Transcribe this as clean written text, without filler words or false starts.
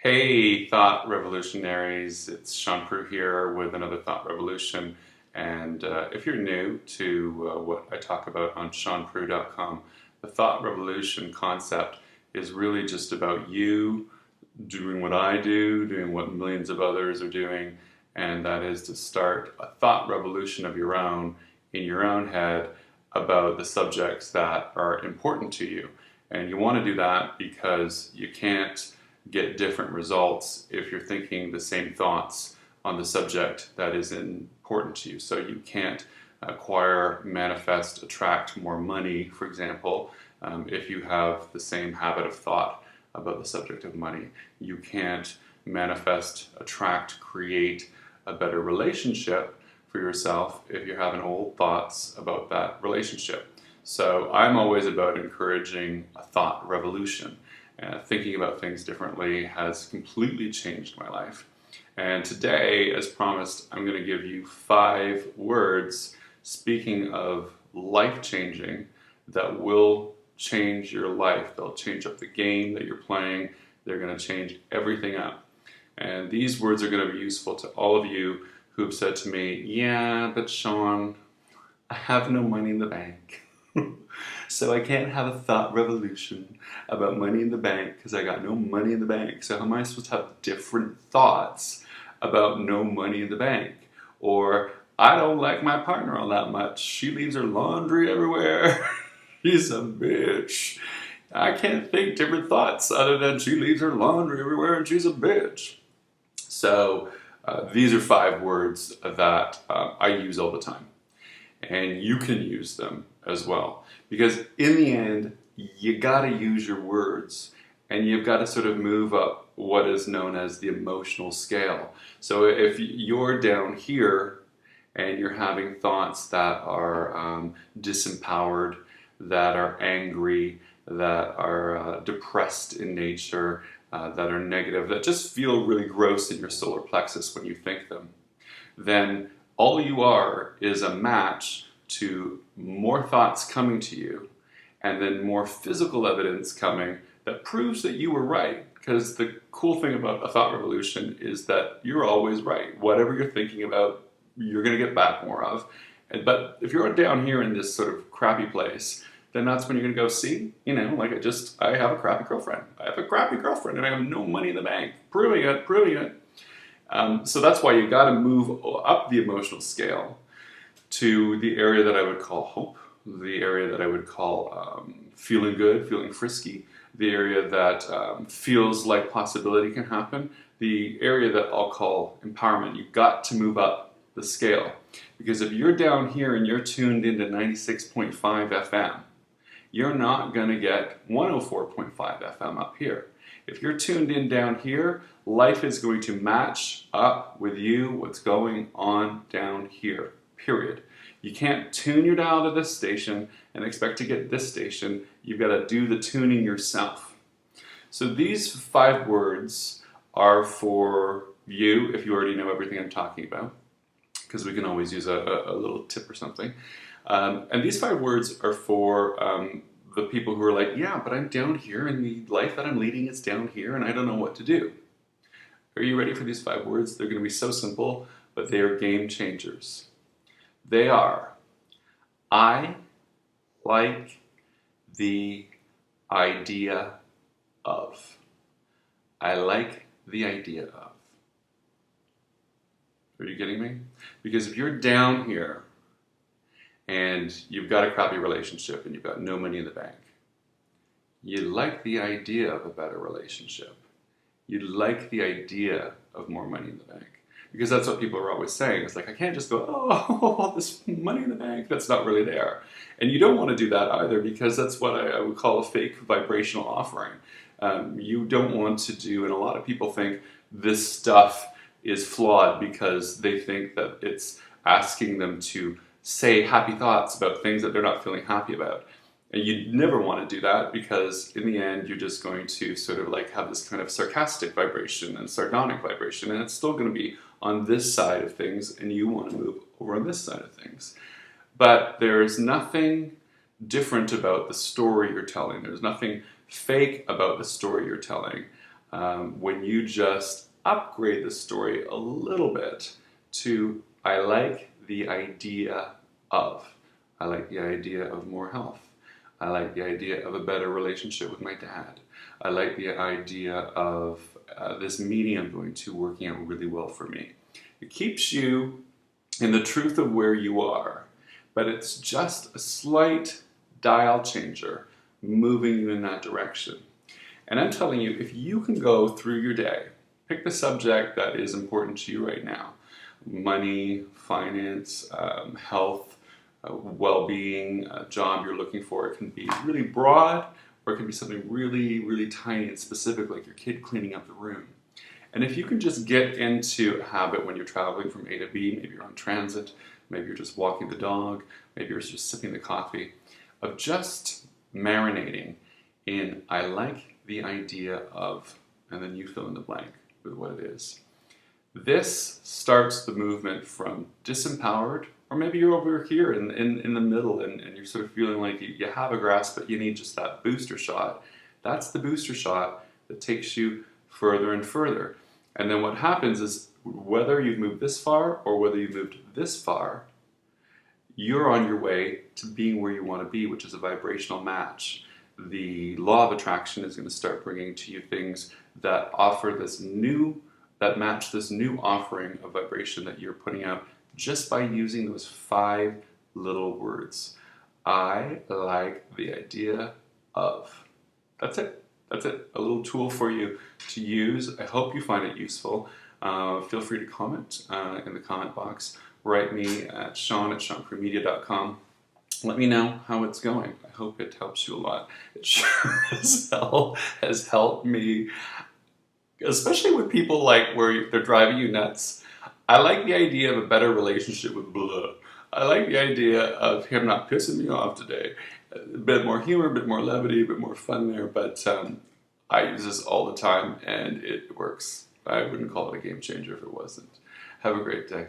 Hey, Thought Revolutionaries, it's Shaun Proulx here with another Thought Revolution. And if you're new to what I talk about on ShaunProulx.com, the Thought Revolution concept is really just about you doing what I do, doing what millions of others are doing, and that is to start a thought revolution of your own in your own head about the subjects that are important to you. And you want to do that because you can't get different results if you're thinking the same thoughts on the subject that is important to you. So you can't acquire, manifest, attract more money, for example, if you have the same habit of thought about the subject of money. You can't manifest, attract, create a better relationship for yourself if you're having old thoughts about that relationship. So I'm always about encouraging a thought revolution. Thinking about things differently has completely changed my life. And today, as promised, I'm going to give you 5 words, speaking of life-changing, that will change your life. They'll change up the game that you're playing. They're going to change everything up. And these words are going to be useful to all of you who have said to me, yeah, but Shaun, I have no money in the bank. So I can't have a thought revolution about money in the bank because I got no money in the bank. So how am I supposed to have different thoughts about no money in the bank? Or I don't like my partner all that much. She leaves her laundry everywhere. She's a bitch. I can't think different thoughts other than she leaves her laundry everywhere and she's a bitch. So these are 5 words that I use all the time. And you can use them as well. Because in the end, you gotta use your words and you've got to sort of move up what is known as the emotional scale. So if you're down here and you're having thoughts that are disempowered, that are angry, that are depressed in nature, that are negative, that just feel really gross in your solar plexus when you think them, then all you are is a match to more thoughts coming to you and then more physical evidence coming that proves that you were right. Because the cool thing about a thought revolution is that you're always right. Whatever you're thinking about, you're going to get back more of. But if you're down here in this sort of crappy place, then that's when you're going to go, see, like I have a crappy girlfriend. I have a crappy girlfriend and I have no money in the bank. Proving it. So that's why you got to move up the emotional scale to the area that I would call hope, the area that I would call feeling good, feeling frisky, the area that feels like possibility can happen, the area that I'll call empowerment. You've got to move up the scale. Because if you're down here and you're tuned into 96.5 FM, you're not going to get 104.5 FM up here. If you're tuned in down here, life is going to match up with you what's going on down here, period. You can't tune your dial to this station and expect to get this station. You've got to do the tuning yourself. So these 5 words are for you if you already know everything I'm talking about, because we can always use a little tip or something. And these 5 words are for the people who are like, yeah, but I'm down here and the life that I'm leading is down here and I don't know what to do. Are you ready for these 5 words? They're going to be so simple, but they are game changers. They are, I like the idea of. I like the idea of. Are you getting me? Because if you're down here and you've got a crappy relationship and you've got no money in the bank, you like the idea of a better relationship. You like the idea of more money in the bank. Because that's what people are always saying. It's like, I can't just go, oh, all this money in the bank that's not really there. And you don't want to do that either, because that's what I would call a fake vibrational offering. You don't want to do, and a lot of people think this stuff is flawed because they think that it's asking them to say happy thoughts about things that they're not feeling happy about. And you never want to do that, because in the end you're just going to sort of like have this kind of sarcastic vibration and sardonic vibration, and it's still going to be on this side of things and you want to move over on this side of things. But there's nothing different about the story you're telling. There's nothing fake about the story you're telling. when you just upgrade the story a little bit to, I like the idea of. I like the idea of more health. I like the idea of a better relationship with my dad. I like the idea of this meeting I'm going to working out really well for me. It keeps you in the truth of where you are, but it's just a slight dial changer moving you in that direction. And I'm telling you, if you can go through your day, pick the subject that is important to you right now: money, finance, health, well-being, a job you're looking for. It can be really broad, or it can be something really, really tiny and specific, like your kid cleaning up the room. And if you can just get into a habit when you're traveling from A to B, maybe you're on transit, maybe you're just walking the dog, maybe you're just sipping the coffee, of just marinating in, I like the idea of, and then you fill in the blank with what it is. This starts the movement from disempowered, or maybe you're over here in the middle and you're sort of feeling like you have a grasp, but you need just that booster shot. That's the booster shot that takes you further and further. And then what happens is, whether you've moved this far or whether you've moved this far, you're on your way to being where you want to be, which is a vibrational match. The law of attraction is going to start bringing to you things that offer this new, that match this new offering of vibration that you're putting out just by using those 5 little words. I like the idea of. That's it. That's it. A little tool for you to use. I hope you find it useful. Feel free to comment in the comment box. Write me at Shaun@ShaunProulx.com. Let me know how it's going. I hope it helps you a lot. It sure as hell has helped me, especially with people like where they're driving you nuts. I like the idea of a better relationship with blah. I like the idea of him not pissing me off today. A bit more humor, a bit more levity, a bit more fun there, but I use this all the time and it works. I wouldn't call it a game changer if it wasn't. Have a great day.